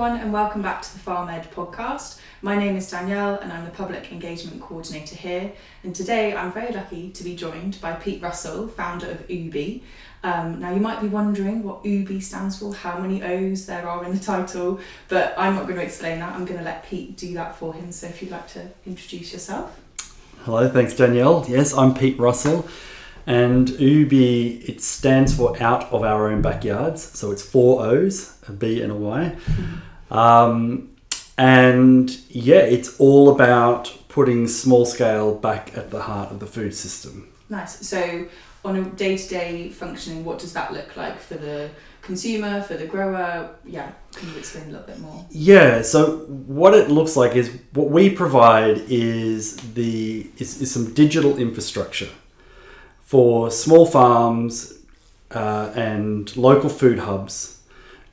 everyone, and welcome back to the Farm Ed podcast. My name is Danielle and I'm the Public Engagement Coordinator here, and today I'm very lucky to be joined by Pete Russell, founder of Ooooby. Now you might be wondering what Ooooby stands for, how many O's there are in the title, but I'm not going to explain that. I'm going to let Pete do that for him, so if you'd like to introduce yourself. Hello, thanks Danielle. Yes, I'm Pete Russell. And Ooooby, it stands for out of our own backyards. So it's 4 O's, a B and a Y. And yeah, it's all about putting small scale back at the heart of the food system. Nice. So on a day-to-day functioning, what does that look like for the consumer, for the grower? Yeah, can you explain a little bit more? Yeah, so what it looks like is what we provide is some digital infrastructure for small farms and local food hubs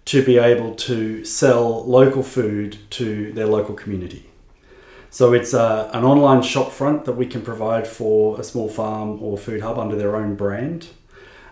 to be able to sell local food to their local community. So it's an online shop front that we can provide for a small farm or food hub under their own brand,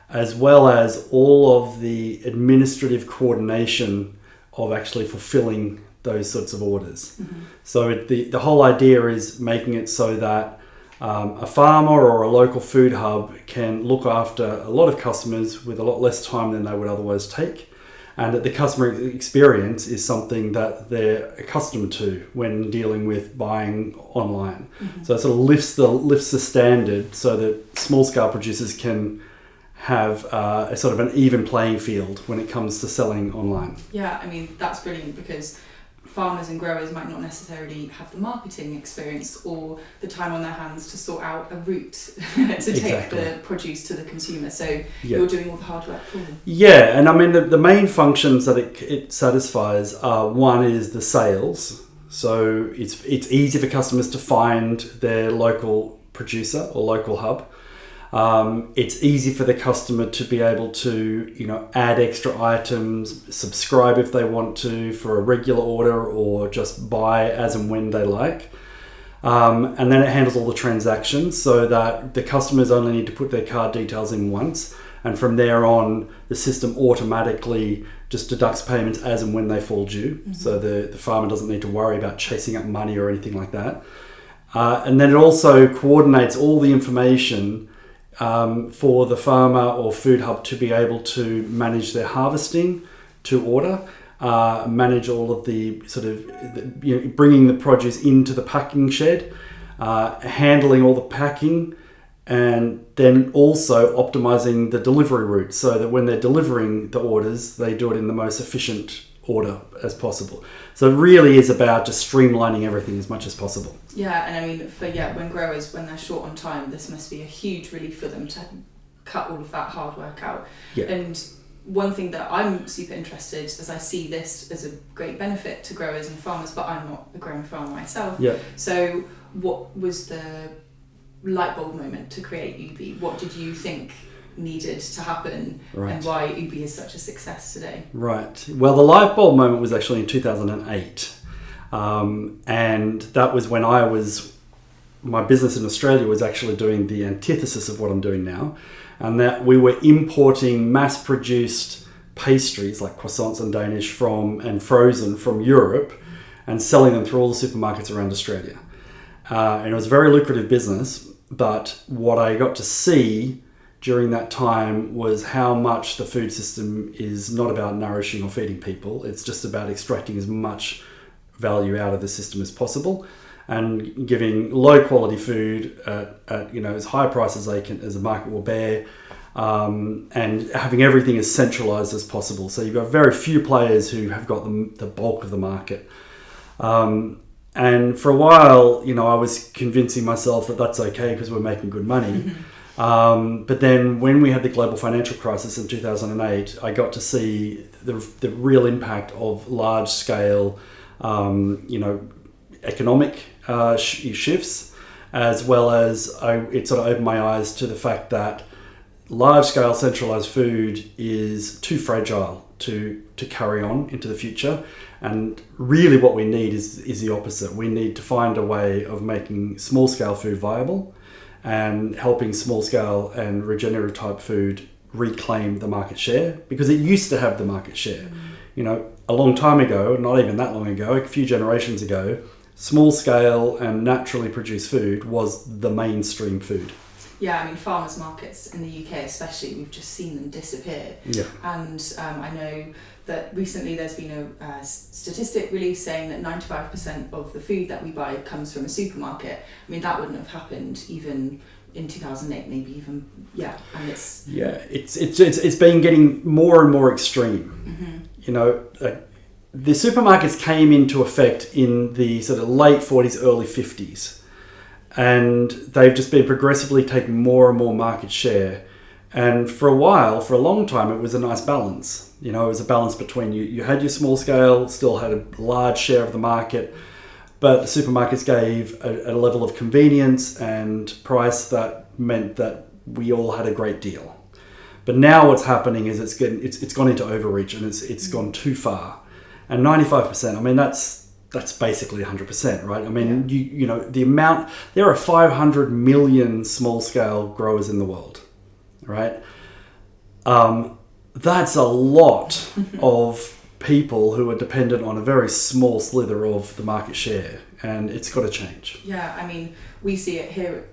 as well as all of the administrative coordination of actually fulfilling those sorts of orders. Mm-hmm. So the whole idea is making it so that a farmer or a local food hub can look after a lot of customers with a lot less time than they would otherwise take, and that the customer experience is something that they're accustomed to when dealing with buying online. Mm-hmm. So it sort of lifts the standard so that small scale producers can have a sort of an even playing field when it comes to selling online. Yeah, I mean, that's brilliant because farmers and growers might not necessarily have the marketing experience or the time on their hands to sort out a route to take the produce to the consumer. So you're doing all the hard work for them. Yeah, and I mean the main functions that it satisfies are, one is the sales. So it's easy for customers to find their local producer or local hub. It's easy for the customer to be able to, add extra items, subscribe if they want to for a regular order, or just buy as and when they like. And then it handles all the transactions so that the customers only need to put their card details in once. And from there on, the system automatically just deducts payments as and when they fall due. Mm-hmm. So the farmer doesn't need to worry about chasing up money or anything like that. And then it also coordinates all the information for the farmer or food hub to be able to manage their harvesting to order, manage all of the sort of, bringing the produce into the packing shed, handling all the packing, and then also optimizing the delivery route so that when they're delivering the orders, they do it in the most efficient order as possible. So it really is about just streamlining everything as much as possible. Yeah, and I mean, when growers, when they're short on time, this must be a huge relief for them to cut all of that hard work out. Yeah. And one thing that I'm super interested, as I see this as a great benefit to growers and farmers, but I'm not a growing farmer myself. Yeah. So what was the light bulb moment to create Ooooby? What did you think needed to happen, right, and why Ooooby is such a success today? Right. Well, the light bulb moment was actually in 2008. And that was when my business in Australia was actually doing the antithesis of what I'm doing now. And that we were importing mass-produced pastries like croissants and Danish and frozen from Europe and selling them through all the supermarkets around Australia. And it was a very lucrative business, but what I got to see during that time was how much the food system is not about nourishing or feeding people. It's just about extracting as much value out of the system as possible and giving low quality food at as high a price as the market will bear, and having everything as centralized as possible. So you've got very few players who have got the bulk of the market. And for a while, I was convincing myself that that's okay because we're making good money. Mm-hmm. But then when we had the global financial crisis in 2008, I got to see the real impact of large scale, economic shifts, as well as it sort of opened my eyes to the fact that large scale centralized food is too fragile to carry on into the future. And really what we need is the opposite. We need to find a way of making small scale food viable and helping small scale and regenerative type food reclaim the market share, because it used to have the market share. a long time ago, not even that long ago, a few generations ago, small scale and naturally produced food was the mainstream food. Yeah, I mean, farmers markets in the UK especially, we've just seen them disappear. Yeah. And I know that recently there's been a statistic released saying that 95% of the food that we buy comes from a supermarket. I mean, that wouldn't have happened even in 2008, maybe even, and it's... Yeah, it's been getting more and more extreme. Mm-hmm. The supermarkets came into effect in the sort of late 40s, early 50s. And they've just been progressively taking more and more market share. And for a long time, it was a nice balance. It was a balance between you had your small scale, still had a large share of the market, but the supermarkets gave a level of convenience and price that meant that we all had a great deal. But now what's happening is it's gone into overreach, and it's gone too far. And 95%, I mean, that's basically 100%, right? I mean, the amount, there are 500 million small scale growers in the world, right? That's a lot of people who are dependent on a very small slither of the market share, and it's got to change. Yeah, I mean, we see it here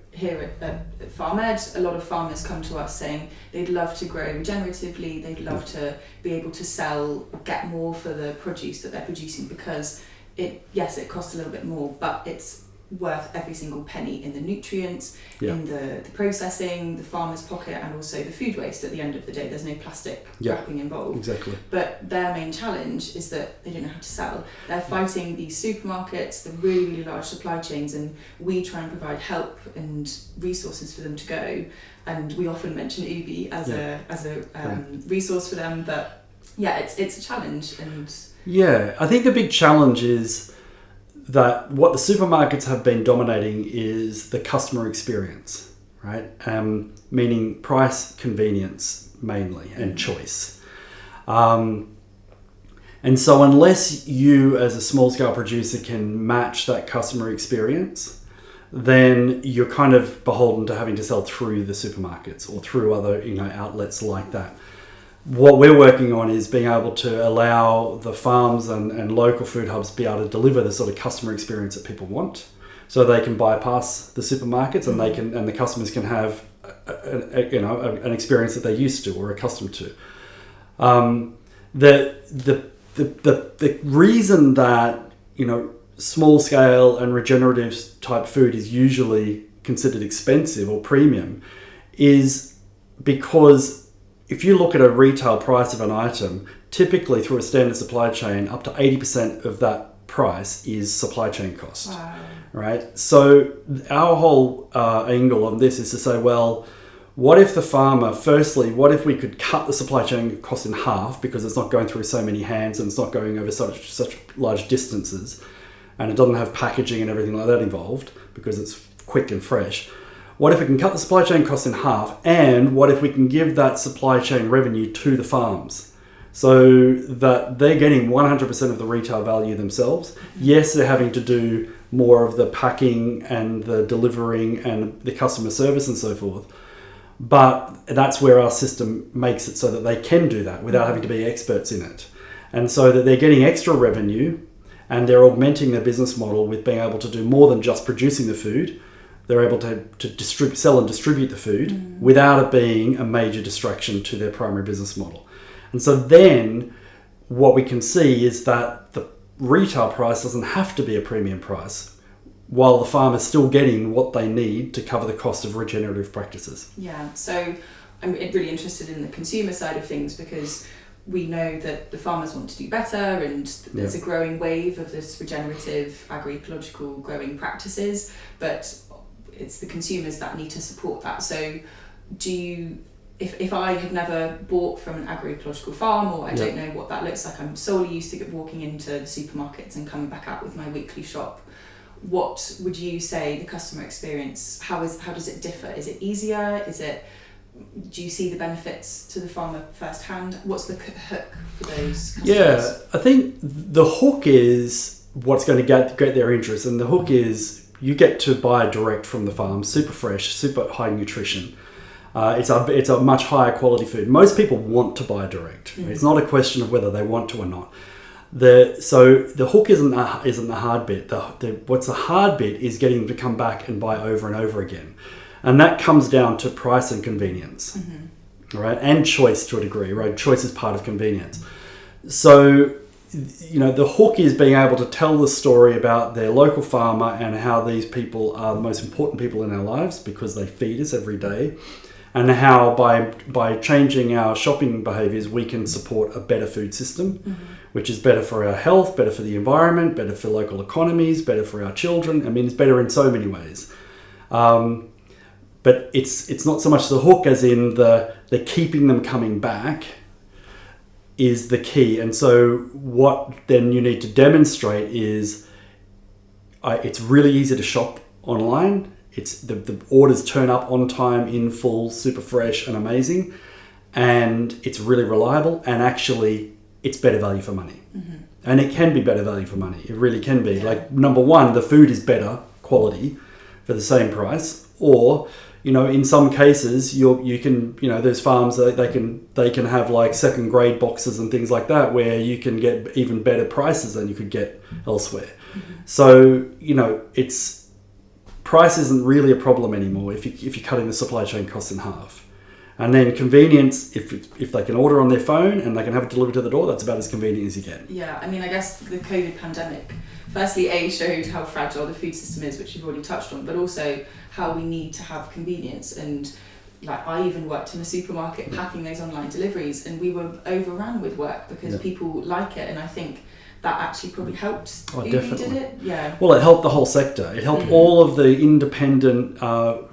at Farm Ed. A lot of farmers come to us saying they'd love to grow regeneratively, they'd love to be able to get more for the produce that they're producing, because it costs a little bit more, but it's worth every single penny in the nutrients, in the processing, the farmer's pocket, and also the food waste at the end of the day. There's no plastic wrapping involved. Exactly. But their main challenge is that they don't know how to sell. They're fighting these supermarkets, the really, really large supply chains, and we try and provide help and resources for them to go. And we often mention Ooooby as a resource for them, but it's a challenge. And I think the big challenge is that what the supermarkets have been dominating is the customer experience, right? Meaning price, convenience mainly, and choice. And so unless you as a small scale producer can match that customer experience, then you're kind of beholden to having to sell through the supermarkets or through other outlets like that. What we're working on is being able to allow the farms and local food hubs be able to deliver the sort of customer experience that people want, so they can bypass the supermarkets and the customers can have an experience that they're used to or accustomed to. The reason that small scale and regenerative type food is usually considered expensive or premium is because if you look at a retail price of an item, typically through a standard supply chain, up to 80% of that price is supply chain cost. Wow. Right? So our whole angle on this is to say, well, what if what if we could cut the supply chain cost in half, because it's not going through so many hands and it's not going over such large distances, and it doesn't have packaging and everything like that involved because it's quick and fresh. What if we can cut the supply chain costs in half, and what if we can give that supply chain revenue to the farms so that they're getting 100% of the retail value themselves? Yes, they're having to do more of the packing and the delivering and the customer service and so forth, but that's where our system makes it so that they can do that without having to be experts in it. And so that they're getting extra revenue and they're augmenting their business model with being able to do more than just producing the food. They're able to sell and distribute the food without it being a major distraction to their primary business model. And so then what we can see is that the retail price doesn't have to be a premium price, while the farmer's still getting what they need to cover the cost of regenerative practices. Yeah, so I'm really interested in the consumer side of things, because we know that the farmers want to do better, and there's a growing wave of this regenerative agroecological growing practices, but it's the consumers that need to support that. So if I have never bought from an agroecological farm, or I don't know what that looks like, I'm solely used to walking into the supermarkets and coming back out with my weekly shop, what would you say the customer experience, how does it differ? Is it easier? Do you see the benefits to the farmer firsthand? What's the hook for those customers? Yeah, I think the hook is what's going to get their interest, and the hook is you get to buy direct from the farm, super fresh, super high nutrition. It's a much higher quality food. Most people want to buy direct. It's not a question of whether they want to or not. So the hook isn't the hard bit. What's the hard bit is getting them to come back and buy over and over again, and that comes down to price and convenience, right? And choice to a degree, right? Choice is part of convenience. So, the hook is being able to tell the story about their local farmer and how these people are the most important people in our lives because they feed us every day, and how by changing our shopping behaviours we can support a better food system, which is better for our health, better for the environment, better for local economies, better for our children. I mean, it's better in so many ways. But it's not so much the hook as in the keeping them coming back is the key. And so what then you need to demonstrate is it's really easy to shop online. It's the orders turn up on time, in full, super fresh and amazing. And it's really reliable, and actually it's better value for money. And it can be better value for money. It really can be. Like, number one, the food is better quality for the same price, or in some cases, you can, there's farms that they can have like second grade boxes and things like that, where you can get even better prices than you could get elsewhere. So, price isn't really a problem anymore if you're cutting the supply chain costs in half. And then convenience, if they can order on their phone and they can have it delivered to the door, that's about as convenient as you get. Yeah, I mean, I guess the COVID pandemic, firstly, showed how fragile the food system is, which you've already touched on, but also how we need to have convenience. And like, I even worked in a supermarket packing those online deliveries, and we were overrun with work because people like it. And I think that actually probably helped. Ooooby did it. Yeah. Well, it helped the whole sector. It helped all of the independent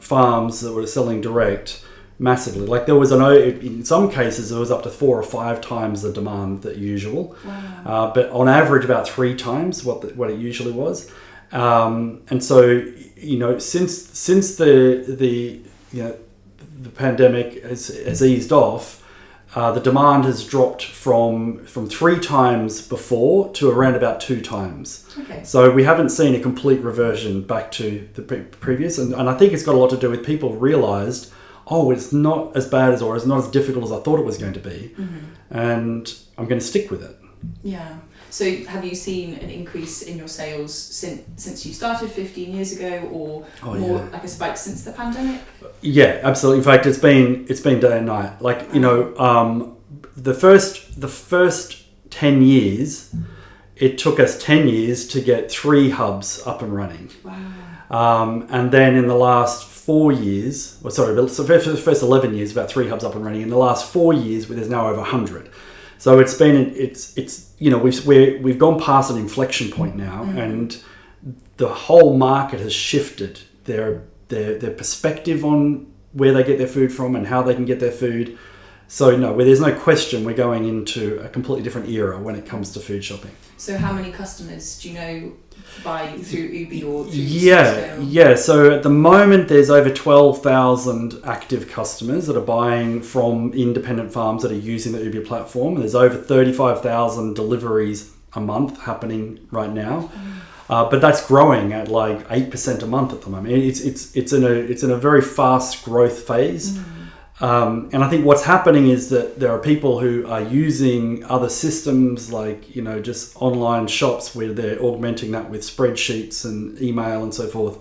farms that were selling direct massively. Like, there was in some cases there was up to 4 or 5 times the demand that usual. Wow. But on average about 3 times what it usually was. And so since the pandemic has eased off, the demand has dropped from 3 times before to around about 2 times. Okay. So we haven't seen a complete reversion back to the previous, and I think it's got a lot to do with people realised, it's not as bad or it's not as difficult as I thought it was going to be, and I'm going to stick with it. Yeah. So have you seen an increase in your sales since you started 15 years ago, or more like a spike since the pandemic? Yeah, absolutely. In fact, it's been day and night. Like, the first 10 years, it took us 10 years to get 3 hubs up and running. Wow. And then in the last 4 years, for the first 11 years, about 3 hubs up and running. In the last 4 years, there's now over 100. So we've gone past an inflection point now, and the whole market has shifted their perspective on where they get their food from and how they can get their food. So where there's no question, we're going into a completely different era when it comes to food shopping. So how many customers do you know buy through Ooooby or through Yeah. So at the moment, there's over 12,000 active customers that are buying from independent farms that are using the Ooooby platform. There's over 35,000 deliveries a month happening right now. But that's growing at like 8% a month at the moment. It's in a very fast growth phase. And I think what's happening is that there are people who are using other systems like, just online shops where they're augmenting that with spreadsheets and email and so forth,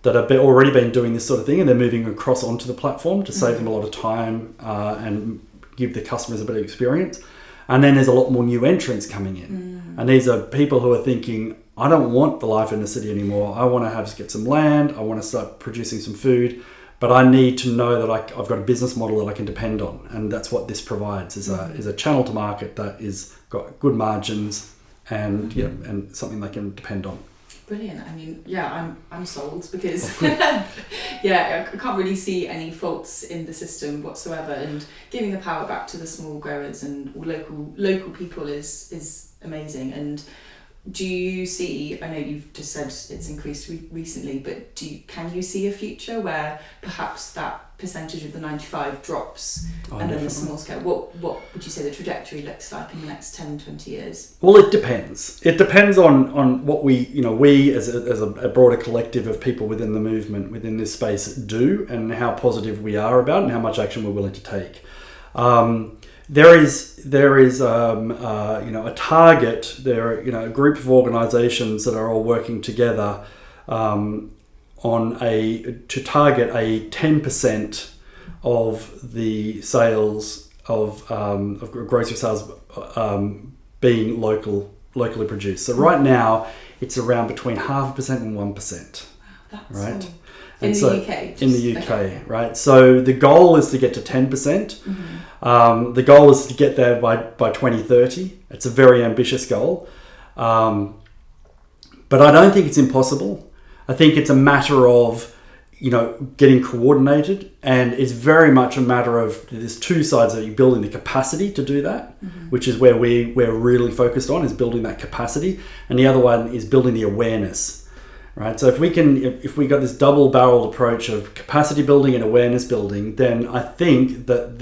that have already been doing this sort of thing, and they're moving across onto the platform to save them a lot of time and give the customers a better experience. And then there's a lot more new entrants coming in. And these are people who are thinking, I don't want the life in the city anymore. I want to get some land. I want to start producing some food. But I need to know that I've got a business model that I can depend on, and that's what this provides: is a channel to market that is got good margins and and something they can depend on. Brilliant. I mean, I'm sold because I can't really see any faults in the system whatsoever, and giving the power back to the small growers and local people is amazing. And do you see, I know you've just said it's increased recently, but can you see a future where perhaps that percentage of the 95 drops, and then definitely. the small scale. What would you say the trajectory looks like in the next 10, 20 years? Well, it depends. It depends on what we as a broader collective of people within the movement, within this space, do, and how positive we are about, and how much action we're willing to take. There is a target. There are a group of organisations that are all working together to target a 10% of the sales of grocery sales being locally produced. So right now it's around between 0.5% and 1%. Wow, that's right. So in the UK? In the UK, right? So the goal is to get to 10%. Mm-hmm. The goal is to get there by 2030. It's a very ambitious goal. But I don't think it's impossible. I think it's a matter of, getting coordinated, and it's very much a matter of, there's two sides that you're building the capacity to do that, mm-hmm. which is where we're really focused on, is building that capacity. And the other one is building the awareness, right? So if we got this double-barreled approach of capacity building and awareness building, then I think that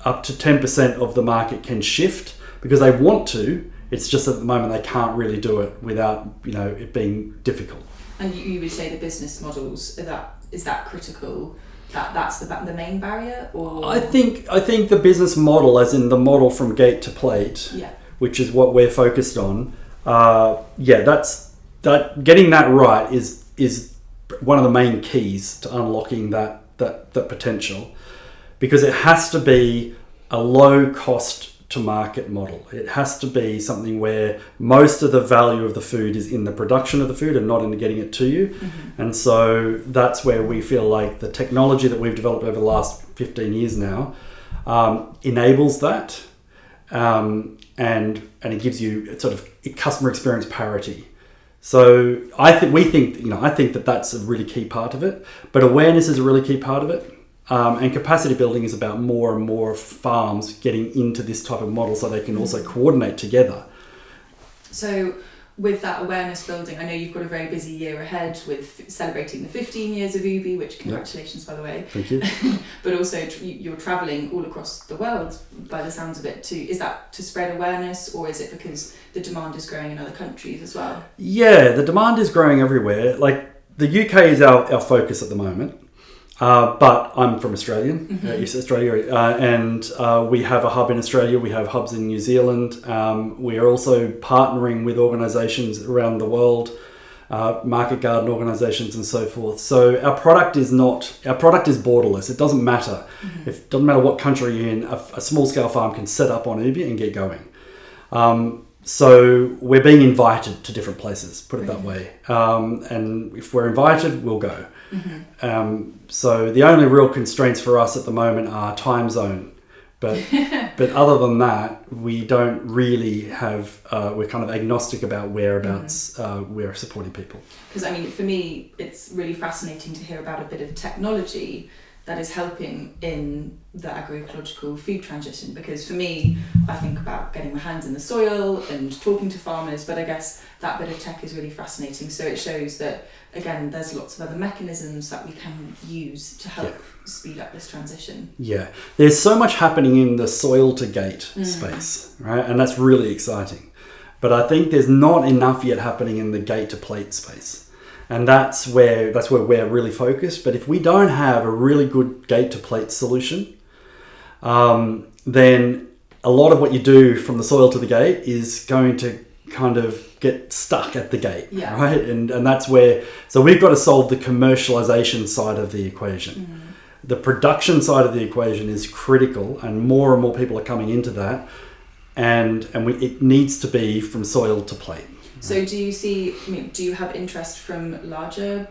up to 10% of the market can shift, because they want to. It's just at the moment they can't really do it without it being difficult. And you would say the business models, is that critical? That's the main barrier, or I think the business model, as in the model from gate to plate, which is what we're focused on. Getting that right is one of the main keys to unlocking that potential, because it has to be a low cost to market model. It has to be something where most of the value of the food is in the production of the food and not in getting it to you. Mm-hmm. And so that's where we feel like the technology that we've developed over the last 15 years now enables that, and it gives you sort of customer experience parity. So I think that that's a really key part of it, but awareness is a really key part of it. And capacity building is about more and more farms getting into this type of model so they can also coordinate together. So with that awareness building, I know you've got a very busy year ahead with celebrating the 15 years of Ooooby, which congratulations, by the way. Thank you. But also you're travelling all across the world by the sounds of it too. Is that to spread awareness, or is it because the demand is growing in other countries as well? Yeah, the demand is growing everywhere. Like the UK is our focus at the moment. But I'm from Australia, mm-hmm. East Australia, and we have a hub in Australia. We have hubs in New Zealand. We are also partnering with organisations around the world, market garden organisations and so forth. So our product is borderless. It doesn't matter. Mm-hmm. It doesn't matter what country you're in. A small scale farm can set up on Ooooby and get going. So we're being invited to different places, put it that way. And if we're invited, we'll go. Mm-hmm. So the only real constraints for us at the moment are time zone. But other than that, we don't really have, we're kind of agnostic about whereabouts we're supporting people. Because for me, it's really fascinating to hear about a bit of technology that is helping in the agroecological food transition, because for me, I think about getting my hands in the soil and talking to farmers, but I guess that bit of tech is really fascinating. So it shows that, again, there's lots of other mechanisms that we can use to help speed up this transition. Yeah, there's so much happening in the soil to gate space, right? And that's really exciting. But I think there's not enough yet happening in the gate to plate space. And that's where we're really focused. But if we don't have a really good gate to plate solution, then a lot of what you do from the soil to the gate is going to kind of get stuck at the gate, right? And that's where, so we've got to solve the commercialization side of the equation. Mm-hmm. The production side of the equation is critical, and more people are coming into that, and it needs to be from soil to plate. So do you have interest from larger,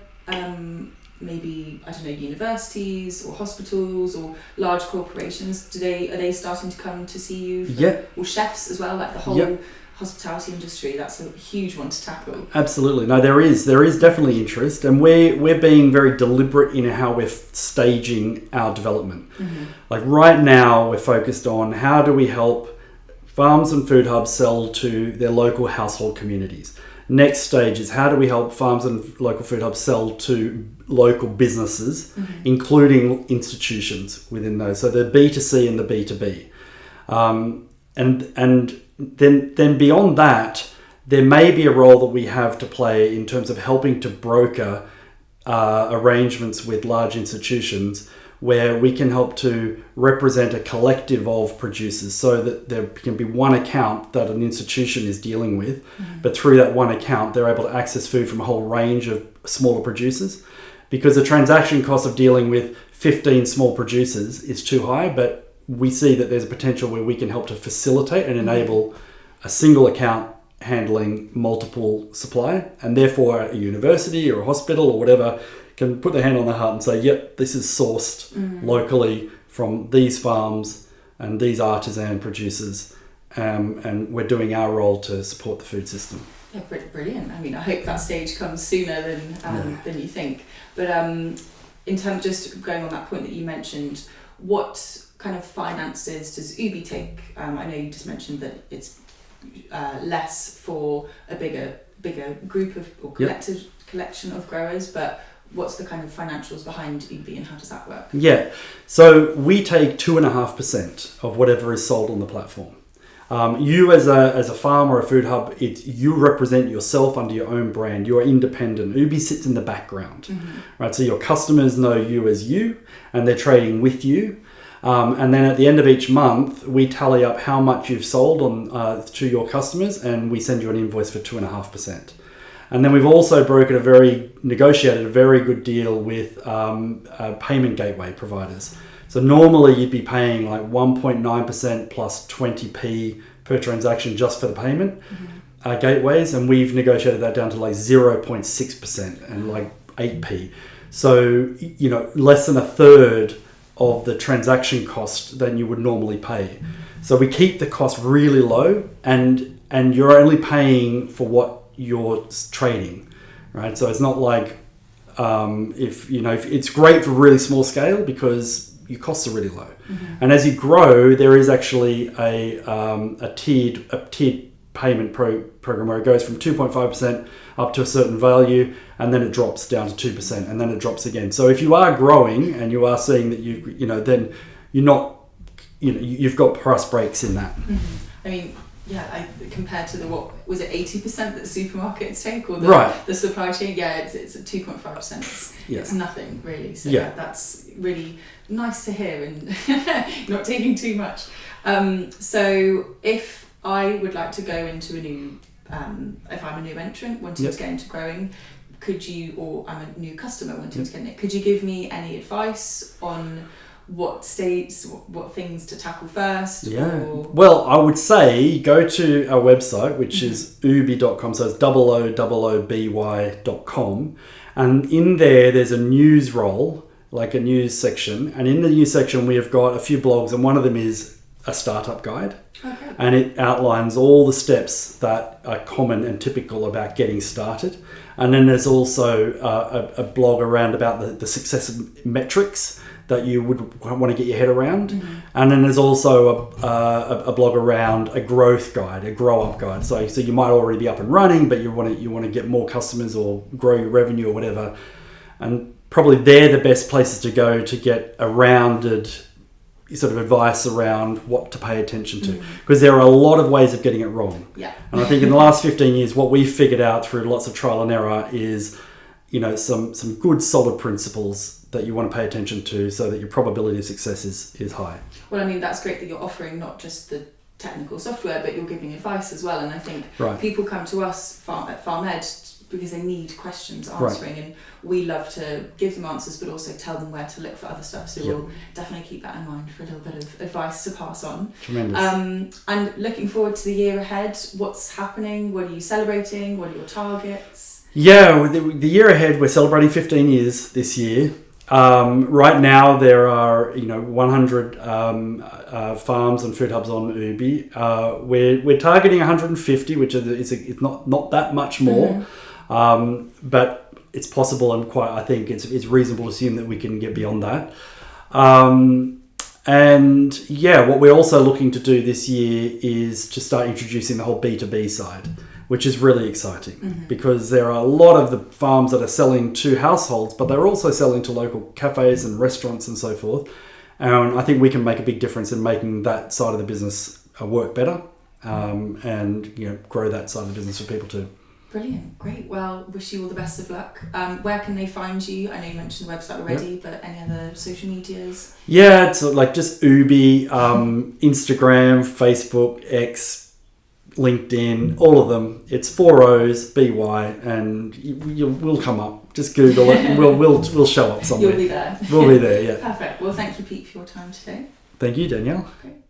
maybe, universities or hospitals or large corporations? Are they starting to come to see you? Or chefs as well, like the whole hospitality industry? That's a huge one to tackle. Absolutely. No, there is definitely interest, and we're being very deliberate in how we're staging our development. Mm-hmm. Like right now, we're focused on how do we help farms and food hubs sell to their local household communities. Next stage is how do we help farms and local food hubs sell to local businesses, including institutions within those. So the B2C and the B2B. And then beyond that, there may be a role that we have to play in terms of helping to broker arrangements with large institutions where we can help to represent a collective of producers so that there can be one account that an institution is dealing with, but through that one account, they're able to access food from a whole range of smaller producers, because the transaction cost of dealing with 15 small producers is too high, but we see that there's a potential where we can help to facilitate and enable a single account handling multiple supply, and therefore a university or a hospital or whatever can put their hand on their heart and say, yep, this is sourced locally from these farms and these artisan producers, and we're doing our role to support the food system. Yeah, brilliant. I mean, I hope that stage comes sooner than you think. But in terms, just going on that point that you mentioned, what kind of finances does Ooooby take? I know you just mentioned that it's less for a bigger group of or collection of growers, but what's the kind of financials behind Ooooby and how does that work? Yeah, so we take 2.5% of whatever is sold on the platform. You as a farm or a food hub, you represent yourself under your own brand. You are independent. Ooooby sits in the background, right? So your customers know you as you, and they're trading with you. And then at the end of each month, we tally up how much you've sold on to your customers, and we send you an invoice for 2.5%. And then we've also negotiated a very good deal with payment gateway providers. So normally you'd be paying like 1.9% plus 20p per transaction just for the payment gateways, and we've negotiated that down to like 0.6% and like 8p. So, less than a third of the transaction cost than you would normally pay. So we keep the cost really low, and you're only paying for what you're trading, right? So it's not like if it's great for really small scale because your costs are really low, and as you grow, there is actually a tiered payment program where it goes from 2.5% up to a certain value, and then it drops down to 2%, and then it drops again. So if you are growing and you are seeing that then you're not, you've got price breaks in that. I mean, yeah, compared to what was it, 80% that supermarkets take, or the supply chain? Yeah, it's at 2.5%. It's nothing really. So that's really nice to hear, and not taking too much. So if I would like to go into a new, if I'm a new entrant wanting to get into growing, or I'm a new customer wanting to get in it, could you give me any advice on what states, what things to tackle first? Well, I would say go to our website, which is ooooby.com, so it's OOOBY.com, and in there's a news role, like a news section, and in the news section we have got a few blogs, and one of them is a startup guide. Okay. And it outlines all the steps that are common and typical about getting started. And then there's also a blog around about the success metrics that you would want to get your head around. And then there's also a blog around a growth guide, a grow up guide. So you might already be up and running, but you want to get more customers or grow your revenue or whatever. And probably they're the best places to go to get a rounded sort of advice around what to pay attention to, because there are a lot of ways of getting it wrong. And I think in the last 15 years, what we've figured out through lots of trial and error is, some good solid principles that you want to pay attention to so that your probability of success is high. Well, I mean, that's great that you're offering not just the technical software, but you're giving advice as well. And I think people come to us at FarmEd because they need questions answering, and we love to give them answers, but also tell them where to look for other stuff. So we'll definitely keep that in mind for a little bit of advice to pass on. Tremendous. And looking forward to the year ahead, what's happening? What are you celebrating? What are your targets? Yeah, the year ahead, we're celebrating 15 years this year. Right now there are 100 farms and food hubs on Ooooby. We're targeting 150, which is not that much more. But it's possible, and I think it's reasonable to assume that we can get beyond that. What we're also looking to do this year is to start introducing the whole B2B side. which is really exciting because there are a lot of the farms that are selling to households, but they're also selling to local cafes and restaurants and so forth. And I think we can make a big difference in making that side of the business work better, and grow that side of the business for people too. Brilliant, great. Well, wish you all the best of luck. Where can they find you? I know you mentioned the website already, but any other social medias? Yeah, it's like just Ooooby, Instagram, Facebook, X, LinkedIn, all of them. It's 4 O's, BY, and we'll come up. Just Google it, and we'll show up somewhere. You'll be there. We'll be there, yeah. Perfect. Well, thank you, Pete, for your time today. Thank you, Danielle. Great.